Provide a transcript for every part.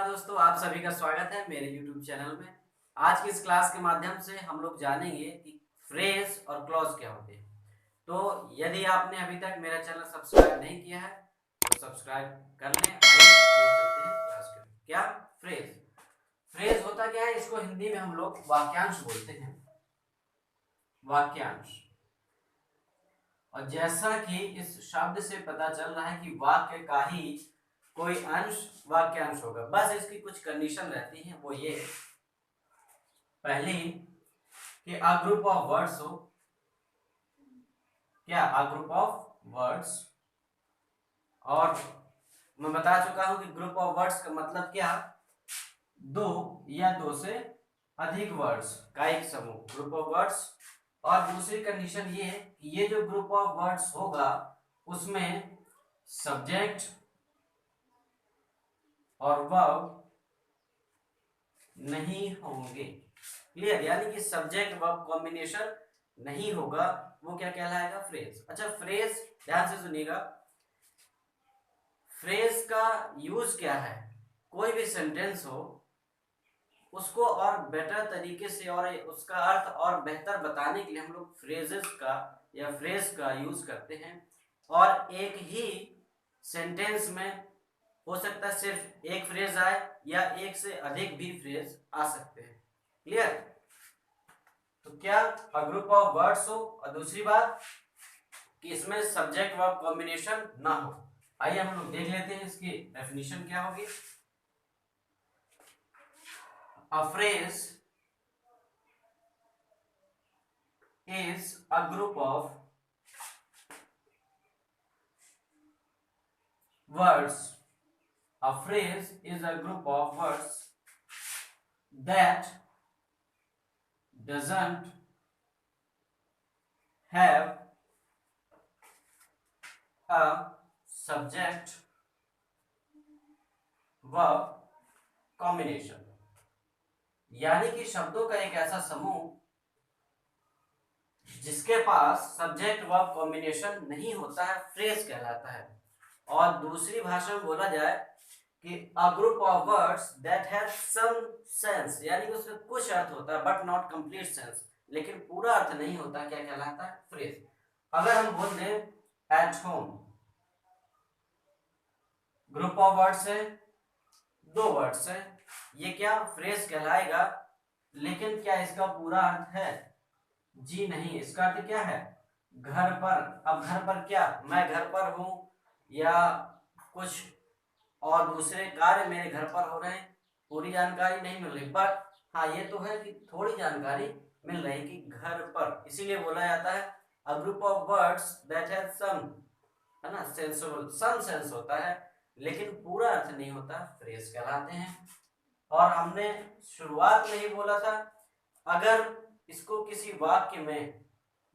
नमस्कार दोस्तों, आप सभी का स्वागत है मेरे YouTube चैनल में। आज की इस क्लास के माध्यम से हम लोग जानेंगे कि फ्रेज और क्लॉज क्या होते हैं। तो यदि आपने अभी तक मेरा चैनल सब्सक्राइब नहीं किया है तो सब्सक्राइब कर लें। आइए शुरू करते हैं क्लास को। क्या फ्रेज फ्रेज होता क्या है, इसको हिंदी में हम लोग वाक्यांश बोलते हैं। वाक्यांश। और जैसा कि इस शब्द से पता चल रहा है कि वाक्य का ही कोई अंश वाक्यांश होगा, बस इसकी कुछ कंडीशन रहती है। वो ये पहली कि अ ग्रुप ऑफ वर्ड्स हो। क्या अ ग्रुप ऑफ वर्ड्स। और मैं बता चुका हूं कि ग्रुप ऑफ वर्ड्स का मतलब क्या, दो या दो से अधिक वर्ड्स का एक समूह, ग्रुप ऑफ वर्ड्स। और दूसरी कंडीशन ये है कि ये जो ग्रुप ऑफ वर्ड्स होगा उसमें सब्जेक्ट और वर्ब नहीं होंगे। क्लियर, यानी कि सब्जेक्ट वर्ब कॉम्बिनेशन नहीं होगा, वो क्या कहलाएगा, फ्रेज। अच्छा, फ्रेज ध्यान से सुनिएगा। फ्रेज का यूज क्या है, कोई भी सेंटेंस हो उसको और बेटर तरीके से और उसका अर्थ और बेहतर बताने के लिए हम लोग फ्रेजेस का या फ्रेज का यूज करते हैं। और एक ही सेंटेंस में हो सकता है सिर्फ एक फ्रेज आए या एक से अधिक भी फ्रेज आ सकते हैं। क्लियर। तो क्या अ ग्रुप ऑफ वर्ड्स हो, और दूसरी बात कि इसमें सब्जेक्ट वर्ब कॉम्बिनेशन ना हो। आइए हम लोग देख लेते हैं इसकी डेफिनेशन क्या होगी। A phrase is a group of words. A phrase is a group of words that doesn't have a subject verb combination। यानी कि शब्दों का एक ऐसा समूह जिसके पास सब्जेक्ट वर्ब कॉम्बिनेशन नहीं होता है, फ्रेज कहलाता है। और दूसरी भाषा में बोला जाए कि a group of words that have some sense, यानी कि उसमें कुछ अर्थ होता है बट नॉट कंप्लीट सेंस, लेकिन पूरा अर्थ नहीं होता, क्या कहलाता है, फ्रेज। अगर हम बोल दें at home, group of words है, दो वर्ड्स है, ये क्या फ्रेज कहलाएगा। लेकिन क्या इसका पूरा अर्थ है, जी नहीं। इसका अर्थ क्या है, घर पर। अब घर पर क्या, मैं घर पर हूं या कुछ और दूसरे कार्य मेरे घर पर हो रहे हैं, पूरी जानकारी नहीं मिल रही। बट हाँ, ये तो है कि थोड़ी जानकारी मिल रही कि घर पर, इसीलिए बोला जाता है a group of words that have some, है ना, सेंसेबल, सम सेंस होता है लेकिन पूरा अर्थ नहीं होता, फ्रेज कहलाते हैं। और हमने शुरुआत में ही बोला था, अगर इसको किसी वाक्य में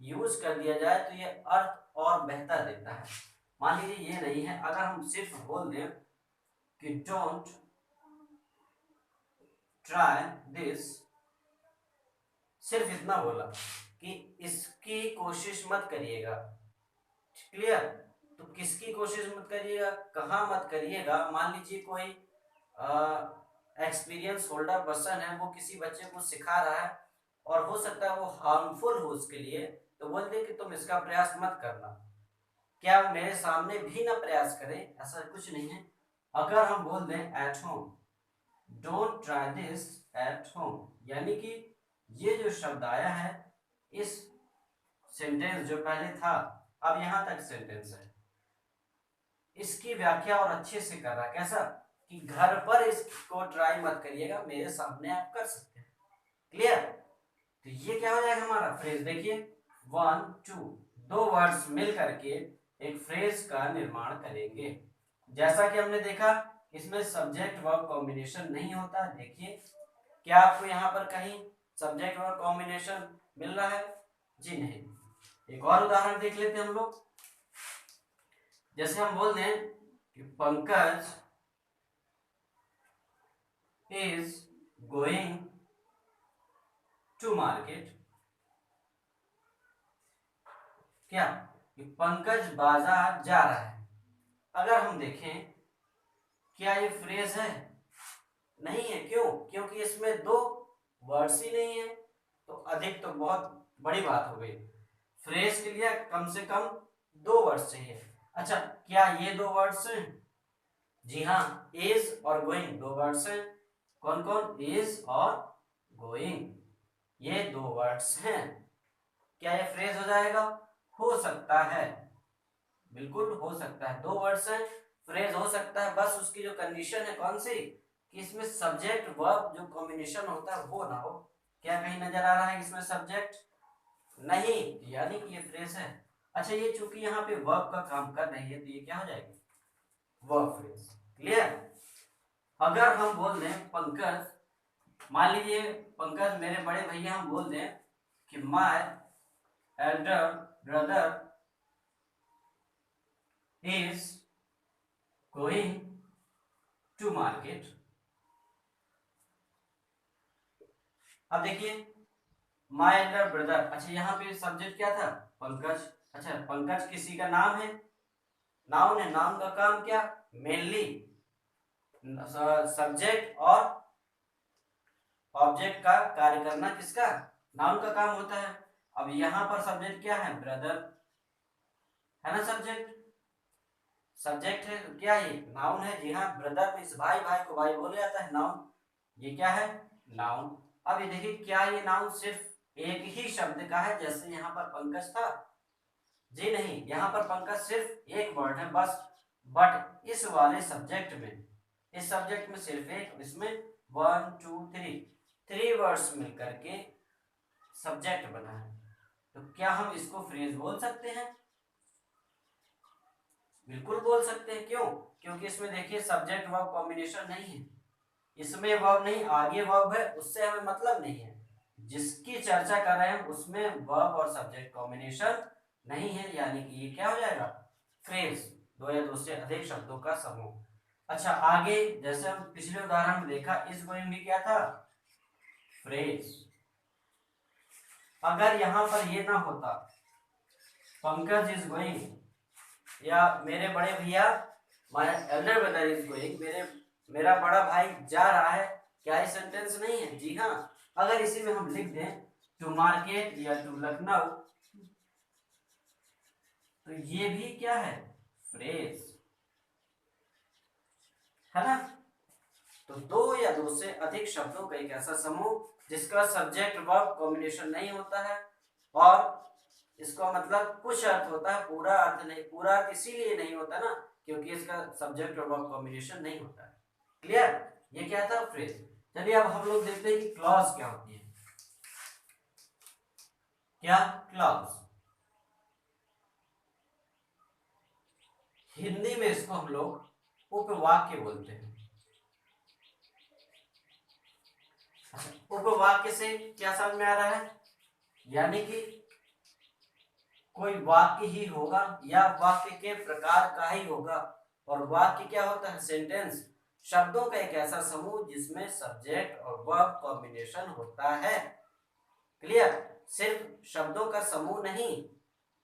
यूज कर दिया जाए तो ये अर्थ और बेहतर देता है। मान लीजिए ये नहीं है, अगर हम सिर्फ बोल दें कि डोंट ट्राई दिस, सिर्फ इतना बोला कि इसकी कोशिश मत करिएगा। क्लियर। तो किसकी कोशिश मत करिएगा, कहाँ मत करिएगा। मान लीजिए कोई एक्सपीरियंस होल्डर पर्सन है, वो किसी बच्चे को सिखा रहा है और हो सकता है वो हार्मफुल हो उसके लिए, तो बोल दे कि तुम इसका प्रयास मत करना। क्या मेरे सामने भी ना प्रयास करें, ऐसा कुछ नहीं है। अगर हम बोल दें at home, don't try this at home, यानी कि ये जो शब्द आया है इस सेंटेंस जो पहले था, अब यहां तक सेंटेंस है, इसकी व्याख्या और अच्छे से कर रहा है। कैसा कि घर पर इसको ट्राई मत करिएगा, मेरे सामने आप कर सकते हैं। क्लियर। तो ये क्या हो जाएगा हमारा फ्रेज। देखिए 1 2 दो वर्ड्स मिल करके एक फ्रेज का निर्माण करेंगे। जैसा कि हमने देखा इसमें सब्जेक्ट वर्ब कॉम्बिनेशन नहीं होता। देखिए क्या आपको यहाँ पर कहीं सब्जेक्ट वर्ब कॉम्बिनेशन मिल रहा है, जी नहीं। एक और उदाहरण देख लेते हैं हम लोग। जैसे हम बोल दें कि Pankaj is going to market. क्या कि पंकज बाजार जा रहा है। अगर हम देखें क्या ये फ्रेज है, नहीं है। क्यों? क्योंकि इसमें दो वर्ड्स ही नहीं है। तो अधिक तो बहुत बड़ी बात हो गई। फ्रेज के लिए कम से कम दो वर्ड्स चाहिए। अच्छा, क्या ये दो वर्ड्स हैं? जी हाँ, इज और गोइंग दो वर्ड्स हैं। कौन कौन? इज और गोइंग, ये दो वर्ड्स हैं। क्या ये फ्रेज हो जाएगा? हो सकता है, बिल्कुल हो सकता है। दो वर्ड्स हैं, फ्रेज हो सकता है। बस उसकी जो कंडीशन है कौन सी, कि इसमें सब्जेक्ट वर्ब जो कॉम्बिनेशन होता है वो ना हो। क्या कहीं नजर आ रहा है इसमें सब्जेक्ट? नहीं, यानी कि ये फ्रेज है। अच्छा, ये चूंकि यहाँ पे वर्ब का काम कर रही है तो ये क्या हो जाएगी? Verb phrase. क्लियर? अगर हम बोल दें पंकज, मान लीजिए पंकज मेरे बड़े भैया, हम बोल दें कि my Elder brother is going to market। अब देखिए, माय एल्डर ब्रदर, अच्छा यहाँ पे सब्जेक्ट क्या था? पंकज। अच्छा, पंकज किसी का नाम है, नाउन है। नाउन का काम क्या? मेनली सब्जेक्ट और ऑब्जेक्ट का कार्य करना किसका? नाउन का काम होता है। अब यहाँ पर सब्जेक्ट क्या है? ब्रदर है ना। सब्जेक्ट सब्जेक्ट है तो क्या ये नाउन है? जी हाँ, ब्रदर मीन्स भाई, भाई को भाई बोला जाता है, नाउन। ये क्या है? नाउन। अब ये देखिए, क्या ये नाउन सिर्फ एक ही शब्द का है जैसे यहाँ पर पंकज था? जी नहीं, यहाँ पर पंकज सिर्फ एक वर्ड है बस। बट इस वाले सब्जेक्ट में, इस सब्जेक्ट में सिर्फ एक, इसमें 1 2 3 वर्ड्स मिलकर के सब्जेक्ट बना है। तो क्या हम इसको फ्रेज बोल सकते हैं? बिल्कुल बोल सकते हैं। क्यों? क्योंकि इसमें देखिए सब्जेक्ट वर्ब कॉम्बिनेशन नहीं है। इसमें वर्ब नहीं, आगे वर्ब है, उससे हमें मतलब नहीं है। जिसकी चर्चा कर रहे हैं उसमें वर्ब और सब्जेक्ट कॉम्बिनेशन नहीं है, यानी कि ये क्या हो जाएगा? फ्रेज, दो या दो से अधिक शब्दों का समूह। अच्छा, आगे जैसे हम पिछले उदाहरण में देखा, इस गोइंग भी क्या था? फ्रेज। अगर यहां पर ये ना होता, पंकज इज गोइंग या मेरे बड़े भैया, my Elder brother is going, मेरा बड़ा भाई जा रहा है, क्या ये सेंटेंस नहीं है? जी हाँ। अगर इसी में हम लिख दें टू मार्केट या टू लखनऊ, तो ये भी क्या है? फ्रेज है ना। तो दो या दो से अधिक शब्दों का एक ऐसा समूह जिसका सब्जेक्ट वर्ब कॉम्बिनेशन नहीं होता है, और इसका मतलब कुछ अर्थ होता है, पूरा अर्थ नहीं। पूरा अर्थ इसीलिए नहीं होता ना क्योंकि इसका सब्जेक्ट और वर्ब कॉम्बिनेशन नहीं होता है। क्लियर? ये क्या था? फ्रेज। चलिए अब हम लोग देखते हैं कि क्लॉज क्या होती है। क्या? क्लॉज। हिंदी में इसको हम लोग उपवाक्य बोलते हैं। उपवाक्य से क्या समझ में आ रहा है? यानी कि कोई वाक्य ही होगा या वाक्य के प्रकार का ही होगा। और वाक्य क्या होता है? सेंटेंस, शब्दों का एक ऐसा समूह जिसमें सब्जेक्ट और वर्ब कॉम्बिनेशन होता है। क्लियर? सिर्फ शब्दों का समूह नहीं,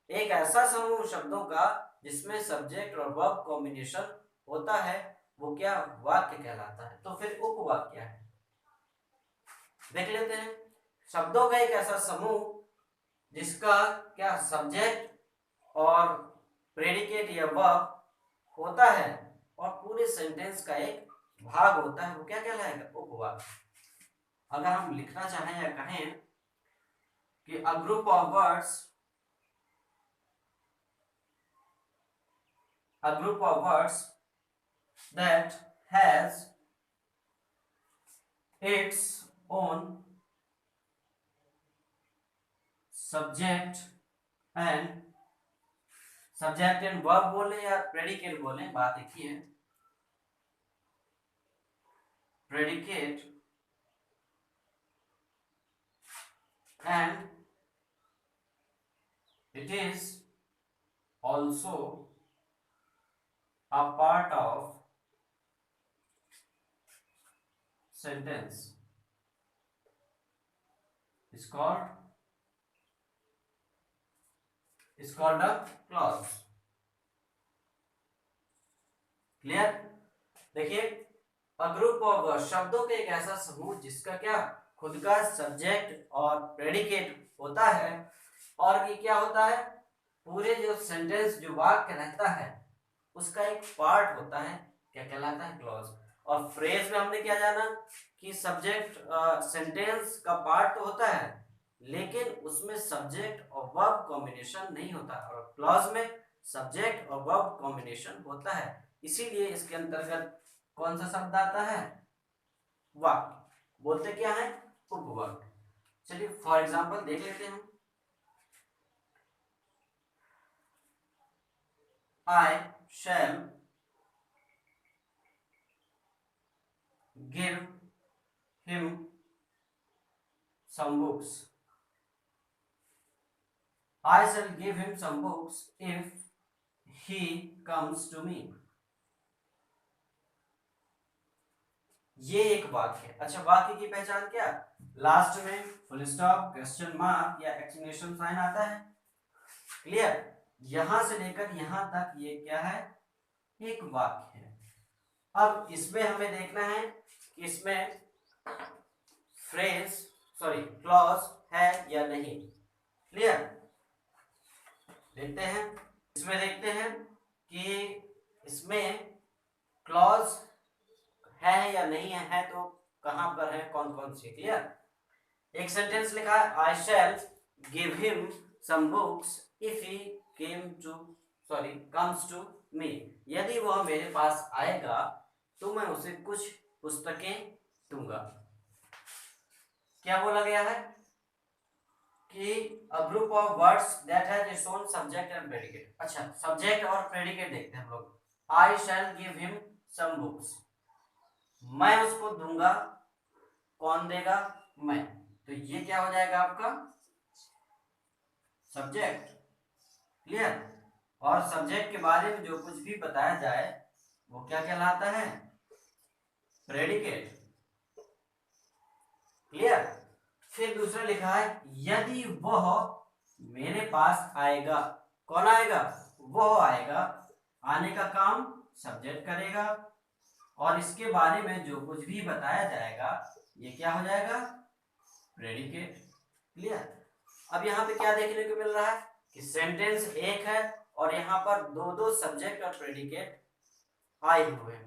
एक ऐसा समूह शब्दों का जिसमें सब्जेक्ट और वर्ब कॉम्बिनेशन होता है, वो क्या? वाक्य कहलाता है। तो फिर उपवाक्य है। देख लेते हैं, शब्दों का एक ऐसा समूह जिसका क्या? सब्जेक्ट और प्रेडिकेट या वर्ब होता है और पूरे सेंटेंस का एक भाग होता है, वो क्या कहलाएगा? उपवाक्य। अगर हम लिखना चाहें या कहें कि a group of words, a group of words that has its own subject and verb बोले या प्रेडिकेट बोले, बात एक ही है। Predicate and it is also a part of sentence is called a clause। Clear? देखिए, अ ग्रुप ऑफ शब्दों के एक ऐसा समूह जिसका क्या खुद का सब्जेक्ट और प्रेडिकेट होता है, और ये क्या होता है पूरे जो सेंटेंस जो वाक्य रहता है उसका एक पार्ट होता है, क्या कहलाता है क्लॉज। और फ्रेज में हमने क्या जाना कि सब्जेक्ट सेंटेंस का पार्ट तो होता है लेकिन उसमें सब्जेक्ट और वर्ब कॉम्बिनेशन नहीं होता, और क्लॉज में सब्जेक्ट और वर्ब कॉम्बिनेशन होता है, इसीलिए इसके अंतर्गत कौन सा शब्द आता है वाक्य, बोलते क्या है उपवाक्य। चलिए फॉर एग्जांपल देख लेते हैं। I shall give him some books. I shall give him some books if he comes to me. ये एक वाक्य है। अच्छा, वाक्य की पहचान क्या, लास्ट में फुल स्टॉप, क्वेश्चन मार्क या एक्सक्लेमेशन साइन आता है, क्लियर। यहां से लेकर यहां तक ये क्या है, एक वाक्य है। अब इसमें हमें देखना है कि इसमें फ्रेज सॉरी क्लॉज है या नहीं, क्लियर। देखते हैं, इसमें देखते हैं कि इसमें क्लॉज है या नहीं है तो कहां पर है, कौन कौन सी, क्लियर। एक सेंटेंस लिखा है I shall give him some books if he comes to me, यदि वह मेरे पास आएगा तो मैं उसे कुछ पुस्तकें दूंगा। क्या बोला गया है कि a group of words that has its own subject and predicate. अच्छा, सब्जेक्ट और प्रेडिकेट देखते हैं हम लोग। I shall give him some books, मैं उसको दूंगा, कौन देगा, मैं, तो ये क्या हो जाएगा आपका सब्जेक्ट, क्लियर। और सब्जेक्ट के बारे में जो कुछ भी बताया जाए वो क्या कहलाता है, प्रेडिकेट, क्लियर। फिर दूसरा लिखा है यदि वह मेरे पास आएगा, कौन आएगा, वह आएगा, आने का काम सब्जेक्ट करेगा, और इसके बारे में जो कुछ भी बताया जाएगा ये क्या हो जाएगा, प्रेडिकेट, क्लियर। अब यहाँ पे क्या देखने को मिल रहा है कि सेंटेंस एक है और यहाँ पर दो दो सब्जेक्ट और प्रेडिकेट आए हुए हैं।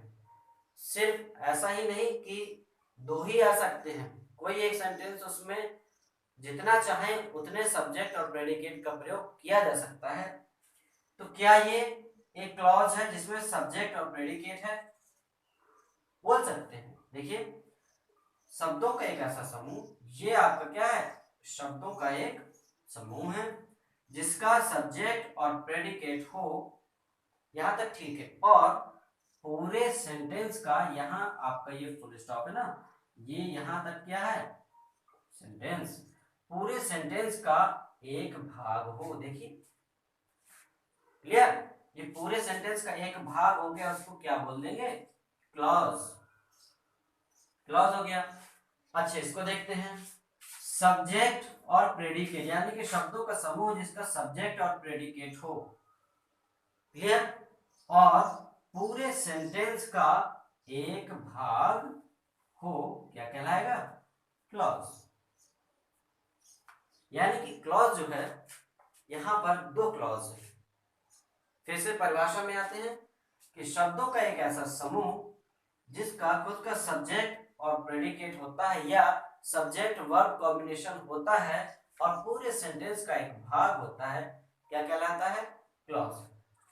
सिर्फ ऐसा ही नहीं कि दो ही आ सकते हैं, कोई एक सेंटेंस उसमें जितना चाहे उतने सब्जेक्ट और प्रेडिकेट का प्रयोग किया जा सकता है। तो क्या ये एक क्लॉज है जिसमें सब्जेक्ट और प्रेडिकेट है, बोल सकते हैं। देखिए, शब्दों का एक ऐसा समूह, ये आपका क्या है, शब्दों का एक समूह है जिसका सब्जेक्ट और प्रेडिकेट हो, यहां तक ठीक है, और पूरे सेंटेंस का यहाँ आपका ये फुल स्टॉप है ना, ये यहां तक क्या है, सेंटेंस, पूरे सेंटेंस का एक भाग हो। देखिए, क्लियर, ये पूरे सेंटेंस का एक भाग हो गया, उसको क्या बोल देंगे, क्लॉज, क्लॉज हो गया। अच्छा, इसको देखते हैं, सब्जेक्ट और प्रेडिकेट, यानी कि शब्दों का समूह जिसका सब्जेक्ट और प्रेडिकेट हो, क्लियर, और पूरे सेंटेंस का एक भाग हो, क्या कहलाएगा, क्लॉज। यानी कि क्लॉज जो है, यहां पर दो क्लॉज है। फिर से परिभाषा में आते हैं कि शब्दों का एक ऐसा समूह जिसका खुद का सब्जेक्ट और प्रेडिकेट होता है या सब्जेक्ट वर्ब कॉम्बिनेशन होता है और पूरे सेंटेंस का एक भाग होता है, क्या कहलाता है, क्लॉज।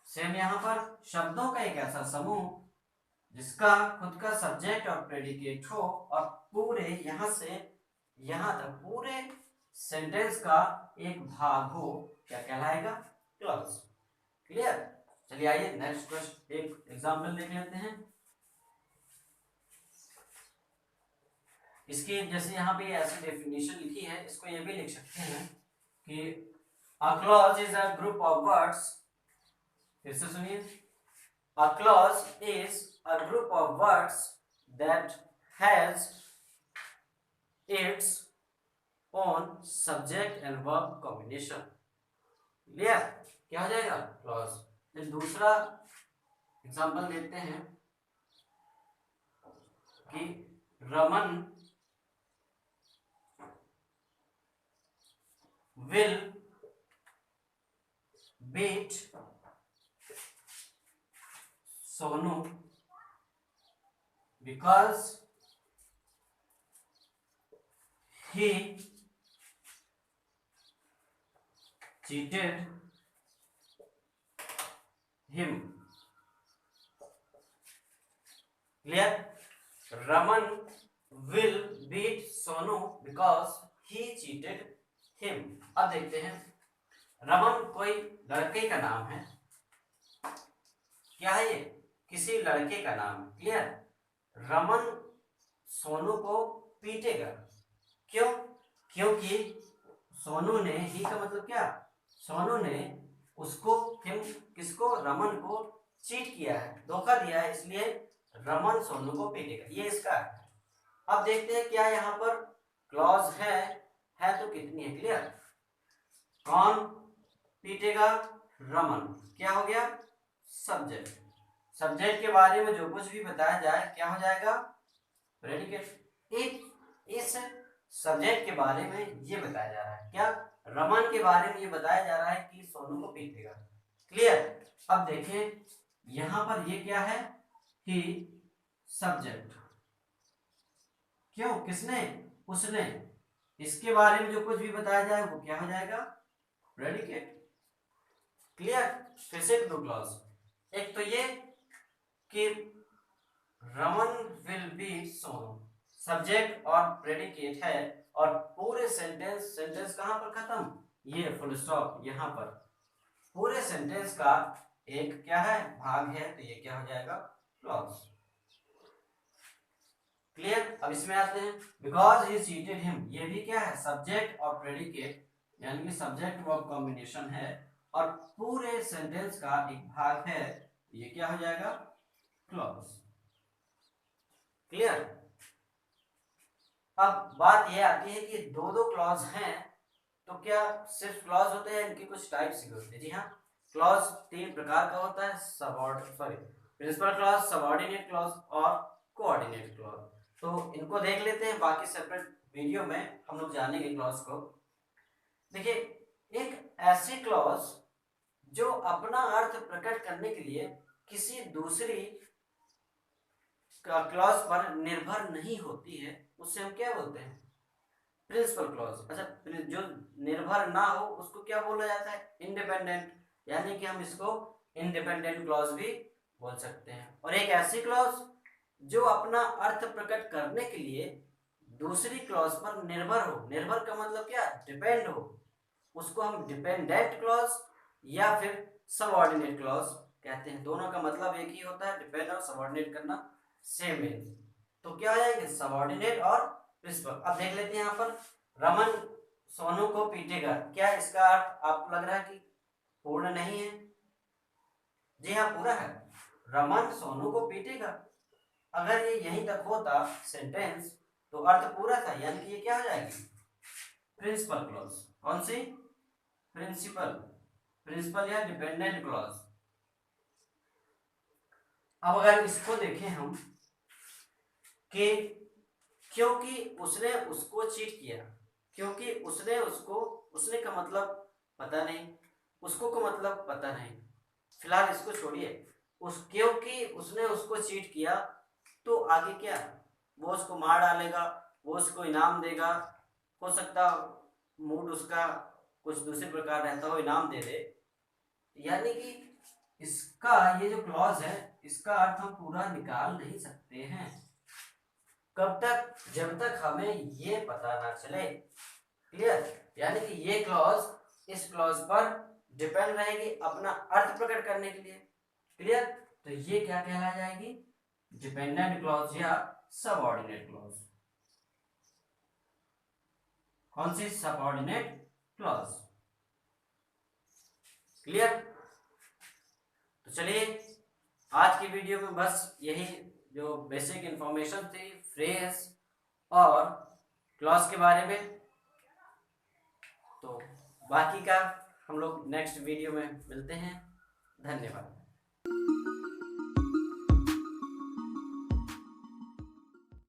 सेम यहां पर शब्दों का एक ऐसा समूह जिसका खुद का सब्जेक्ट और प्रेडिकेट हो और पूरे यहां से यहां तक पूरे सेंटेंस का एक भाग हो, क्या कहलाएगा, क्लॉज, क्लियर। चलिए आइए नेक्स्ट क्वेश्चन, एक एग्जांपल देख लेते हैं। इसकी जैसे यहाँ पे ऐसी डेफिनेशन लिखी है, इसको ये भी लिख सकते हैं कि a clause is a group of words, फिर से सुनिए, a clause is a group of words that has its own subject and verb combination, clear, क्या हो जाएगा, क्लॉज। फिर दूसरा एग्जांपल देखते हैं, कि Raman will beat Sonu because he cheated him. Clear? Raman will beat Sonu because he cheated him. अब देखते हैं, रमन कोई लड़के का नाम है। क्या है ये? किसी लड़के का नाम। क्लियर? रमन सोनू को पीटेगा। क्यों? क्योंकि सोनू ने, ही का मतलब क्या? सोनू ने उसको, किसको? रमन को चीट किया है, धोखा दिया है, इसलिए रमन सोनू को पीटेगा। ये इसका है। अब देखते हैं क्या यहाँ पर क्लॉज है तो कितनी है। क्लियर? कौन पीटेगा? रमन। क्या हो गया? सब्जेक्ट। सब्जेक्ट के बारे में जो कुछ भी बताया जाए क्या हो जाएगा? प्रेडिकेट। इस सब्जेक्ट के बारे में ये बताया जा रहा है, क्या? रमन के बारे में ये बताया जा रहा है कि सोनू को पीटेगा। क्लियर? अब देखें यहां पर ये क्या है? ही सब्जेक्ट। क्यों? किसने? उसने। इसके बारे में जो कुछ भी बताया जाए वो क्या हो जाएगा? प्रेडिकेट। क्लियर? फिर से टू क्लॉज। एक तो ये कि Raman will be Sonu, subject और प्रेडिकेट है, और पूरे सेंटेंस कहां पर खत्म? ये फुल स्टॉप यहां पर। पूरे सेंटेंस का एक क्या है? भाग है, तो ये क्या हो जाएगा? क्लॉज। क्लियर? अब इसमें आते हैं, बिकॉज ही चीटेड हिम। ये भी क्या है? सब्जेक्ट और प्रेडिकेट, यानी कि सब्जेक्ट वर्ब कॉम्बिनेशन है, और पूरे सेंटेंस का एक भाग है, ये क्या हो जाएगा? क्लॉज। क्लियर? अब बात यह आती है कि दो दो क्लॉज हैं, तो क्या सिर्फ क्लॉज होते हैं? इनके कुछ टाइप्स भी होते हैं। जी हाँ, क्लॉज तीन प्रकार का होता है, प्रिंसिपल क्लॉज, सबऑर्डिनेट क्लॉज और कोऑर्डिनेट क्लॉज। तो इनको देख लेते हैं, बाकी सेपरेट वीडियो में हम लोग जानेंगे क्लॉज को। देखिए, एक ऐसी क्लॉज जो अपना अर्थ प्रकट करने के लिए किसी दूसरी क्लॉज पर निर्भर नहीं होती है, उससे हम क्या बोलते हैं? Principal clause. अच्छा, जो निर्भर ना हो उसको क्या बोला जाता है? इंडिपेंडेंट। यानी कि हम इसको इंडिपेंडेंट क्लॉज भी बोल सकते हैं। और एक ऐसी क्लॉज जो अपना अर्थ प्रकट करने के लिए दूसरी क्लॉज पर निर्भर हो। निर्भर का मतलब क्या? डिपेंड हो। उसको हम डिपेंडेंट क्लॉज या फिर सबऑर्डिनेट क्लॉज कहते हैं। दोनों का मतलब एक ही होता है, डिपेंड और सबऑर्डिनेट करना सेम है। तो क्या हो जाएगा? सबऑर्डिनेट और प्रिंसिपल। अब देख लेते हैं यहाँ पर, रमन सोनू को पीटेगा। क्या इसका अर्थ आपको लग रहा है कि पूर्ण नहीं है? जी हाँ, पूरा है। रमन सोनू को पीटेगा। अगर ये यहीं तक होता सेंटेंस तो अर्थ पूरा था, यानी कि ये क्या हो जाएगी? Principal clause. कौन सी? प्रिंसिपल या डिपेंडेंट क्लॉज। अब अगर इसको देखें हम कि क्योंकि उसने उसको चीट किया, क्योंकि उसने उसको, उसने का मतलब पता नहीं, उसको का मतलब पता नहीं, फिलहाल इसको छोड़िए। क्योंकि उसने उसको चीट किया, तो आगे क्या? वो उसको मार डालेगा, वो उसको इनाम देगा। हो सकता मूड उसका कुछ दूसरे प्रकार रहता हो, इनाम दे दे। यानी कि इसका ये जो क्लॉज है, इसका अर्थ हम पूरा निकाल नहीं सकते हैं। कब तक? जब तक हमें ये पता ना चले। क्लियर? यानी कि ये क्लॉज इस क्लॉज पर डिपेंड रहेगी अपना अर्थ प्रकट करने के लिए। क्लियर? तो ये क्या कहला जाएगी? डिपेंडेंट क्लॉज या सबऑर्डिनेट क्लॉज। कौन सी? Subordinate clause. क्लियर? तो चलिए, आज की वीडियो में बस यही जो बेसिक इंफॉर्मेशन थी फ्रेज और क्लॉज के बारे में। तो बाकी का हम लोग नेक्स्ट वीडियो में मिलते हैं। धन्यवाद।